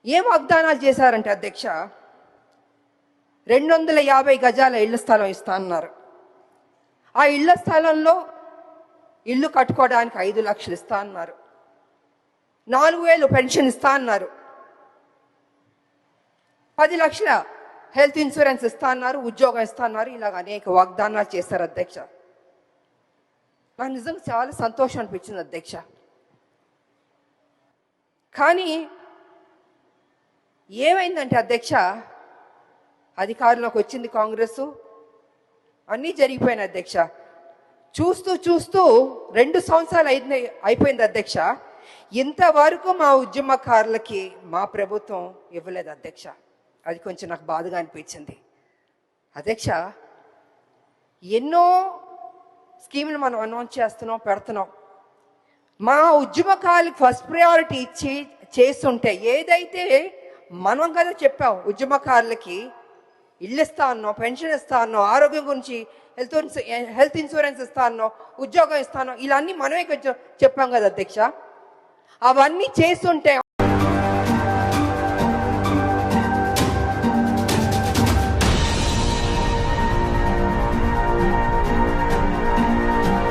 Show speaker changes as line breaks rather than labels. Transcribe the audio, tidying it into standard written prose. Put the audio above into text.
ఏం వాగ్దానాలు చేశారంటే అధ్యక్ష, 250 గజాల ఇళ్ల స్థలం ఇస్తా అన్నారు. ఆ ఇళ్ల స్థలంలో ఇల్లు కట్టుకోవడానికి 5 లక్షలు ఇస్తా అన్నారు. 4,000 పెన్షన్ ఇస్తా అన్నారు. 10 లక్షల హెల్త్ ఇన్సూరెన్స్ ఇస్తా అన్నారు. ఉద్యోగం ఇస్తా అన్నారు. ఇలాగ అనేక వాగ్దానాలు చేశారు అధ్యక్ష. నాకు నిజంగా చాలా సంతోషం అనిపించింది అధ్యక్ష. కానీ ఏమైందంటే అధ్యక్ష, అధికారంలోకి వచ్చింది కాంగ్రెస్, అన్నీ జరిగిపోయినాయి అధ్యక్ష. చూస్తూ చూస్తూ 2 సంవత్సరాలు అయిపోయింది అధ్యక్ష. ఇంతవరకు మా ఉద్యమకారులకి మా ప్రభుత్వం ఇవ్వలేదు అధ్యక్ష. అది కొంచెం నాకు బాధగా అనిపించింది అధ్యక్ష. ఎన్నో స్కీములు మనం అనౌన్స్ చేస్తున్నాం, పెడుతున్నాం. మా ఉద్యమకారులకు ఫస్ట్ ప్రయారిటీ ఇచ్చి చేస్తుంటే, ఏదైతే మనం కదా చెప్పాం ఉద్యమకారులకి ఇల్లు ఇస్తా అన్నాం, పెన్షన్ ఇస్తా అన్నాం, ఆరోగ్యం గురించి హెల్త్ ఇన్సూరెన్స్ ఇస్తా అన్నాం, ఉద్యోగం ఇస్తాను, ఇలా అన్నీ మనమే చెప్పాం కదా అధ్యక్ష. అవన్నీ చేస్తుంటే